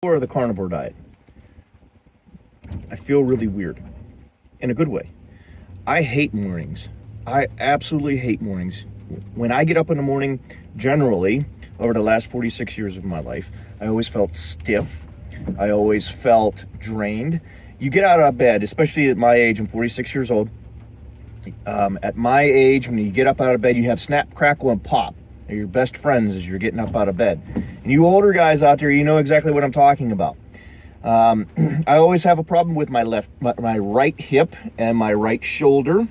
Or the carnivore diet, I feel really weird in a good way. I hate mornings. I absolutely hate mornings. When I get up in the morning, generally, over the last 46 years of my life, I always felt stiff. I always felt drained. You get out of bed, especially at my age, I'm 46 years old. At my age, when you get up out of bed, you have snap, crackle, and pop. They're your best friends as you're getting up out of bed. And you older guys out there, you know exactly what I'm talking about. I always have a problem with my right hip and my right shoulder.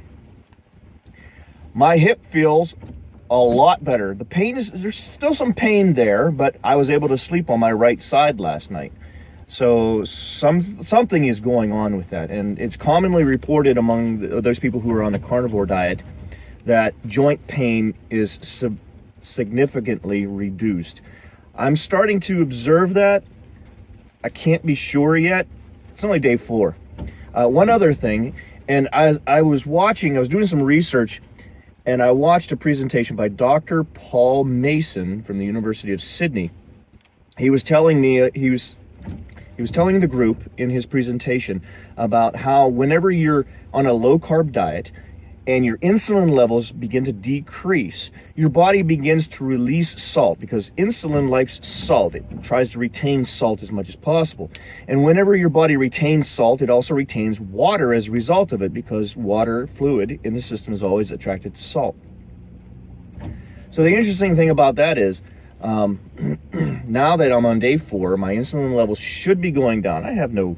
My hip feels a lot better. The pain there's still some pain there, but I was able to sleep on my right side last night. So something is going on with that, and it's commonly reported among those people who are on the carnivore diet that joint pain is significantly reduced. I'm starting to observe that. I can't be sure yet. It's only day 4. One other thing, and as I was doing some research, and I watched a presentation by Dr. Paul Mason from the University of Sydney. He was telling me, he was telling the group in his presentation about how whenever you're on a low-carb diet and your insulin levels begin to decrease, your body begins to release salt, because insulin likes salt. It tries to retain salt as much as possible. And whenever your body retains salt, it also retains water as a result of it, because water fluid in the system is always attracted to salt. So the interesting thing about that is, now that I'm on day 4, my insulin levels should be going down. I have no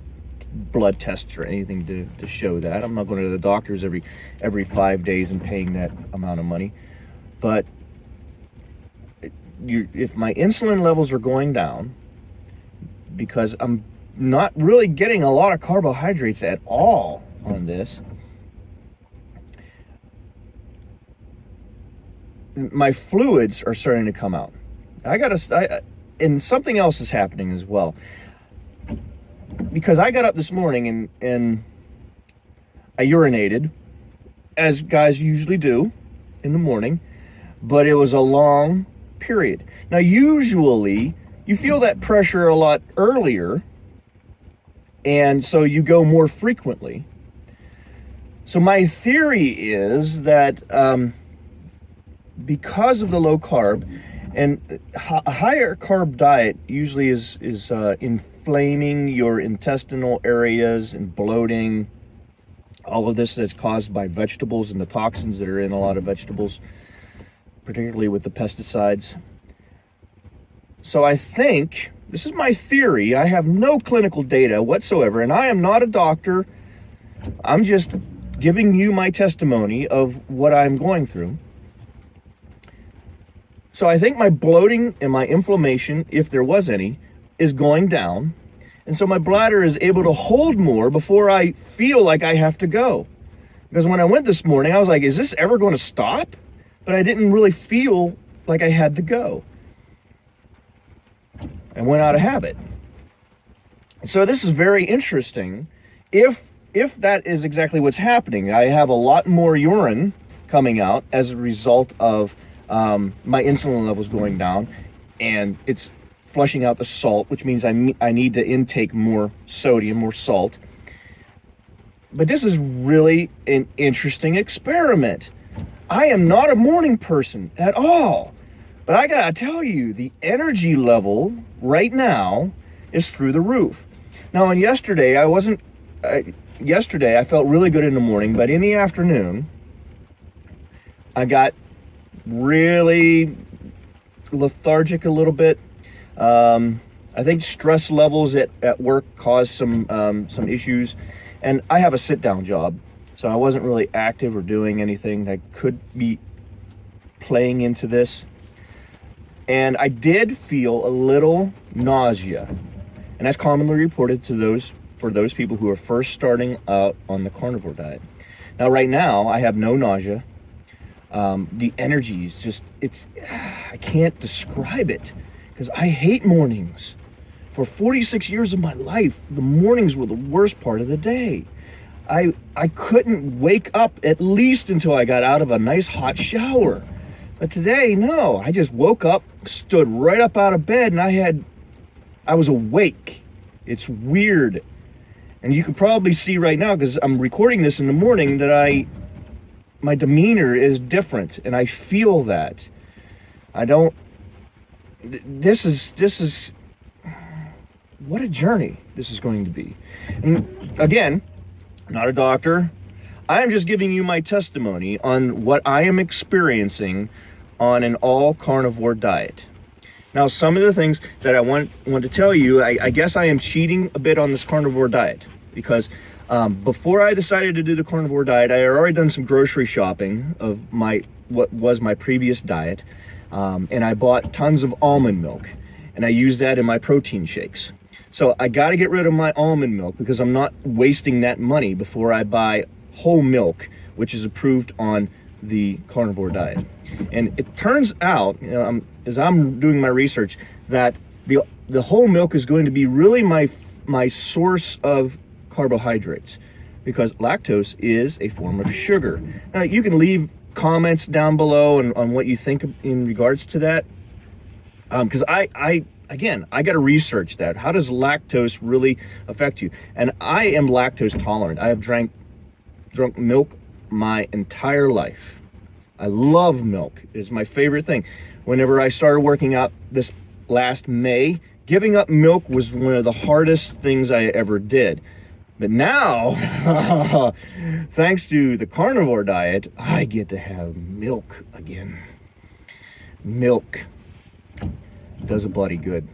blood tests or anything to show that. I'm not going to the doctors every 5 days and paying that amount of money. But if my insulin levels are going down, because I'm not really getting a lot of carbohydrates at all on this, my fluids are starting to come out. And something else is happening as well. Because I got up this morning and I urinated, as guys usually do in the morning, but it was a long period. Now, usually you feel that pressure a lot earlier, and so you go more frequently. So my theory is that because of the low carb, and a higher carb diet usually is inflaming your intestinal areas and bloating. All of this is caused by vegetables and the toxins that are in a lot of vegetables, particularly with the pesticides. So I think, this is my theory, I have no clinical data whatsoever, and I am not a doctor. I'm just giving you my testimony of what I'm going through. So I think my bloating and my inflammation, if there was any, is going down. And so my bladder is able to hold more before I feel like I have to go. Because when I went this morning, I was like, is this ever going to stop? But I didn't really feel like I had to go. I went out of habit. So this is very interesting. If that is exactly what's happening, I have a lot more urine coming out as a result of my insulin levels going down, and it's flushing out the salt, which means I need to intake more sodium, more salt. But this is really an interesting experiment. I am not a morning person at all, but I gotta tell you, the energy level right now is through the roof. Now, on yesterday, I felt really good in the morning, but in the afternoon, I got really lethargic a little bit. I think stress levels at work caused some issues, and I have a sit-down job, so I wasn't really active or doing anything that could be playing into this. And I did feel a little nausea, and that's commonly reported for those people who are first starting out on the carnivore diet. Now, right now, I have no nausea. The energy is just, I can't describe it, because I hate mornings. For 46 years of my life, the mornings were the worst part of the day. I couldn't wake up at least until I got out of a nice hot shower. But today, no, I just woke up, stood right up out of bed, and I I was awake. It's weird. And you can probably see right now, because I'm recording this in the morning, that my demeanor is different, and I feel that. This is what a journey this is going to be. And again, not a doctor. I am just giving you my testimony on what I am experiencing on an all carnivore diet. Now, some of the things that I want to tell you, I guess I am cheating a bit on this carnivore diet, because before I decided to do the carnivore diet, I had already done some grocery shopping of what was my previous diet, and I bought tons of almond milk, and I used that in my protein shakes. So I got to get rid of my almond milk, because I'm not wasting that money before I buy whole milk, which is approved on the carnivore diet. And it turns out, as I'm doing my research, that the whole milk is going to be really my source of carbohydrates, because lactose is a form of sugar. Now, you can leave comments down below on what you think in regards to that, because I got to research that. How does lactose really affect you? And I am lactose tolerant. I have drunk milk my entire life. I love milk. It is my favorite thing. Whenever I started working out this last May, giving up milk was one of the hardest things I ever did. But now, thanks to the carnivore diet, I get to have milk again. Milk does a body good.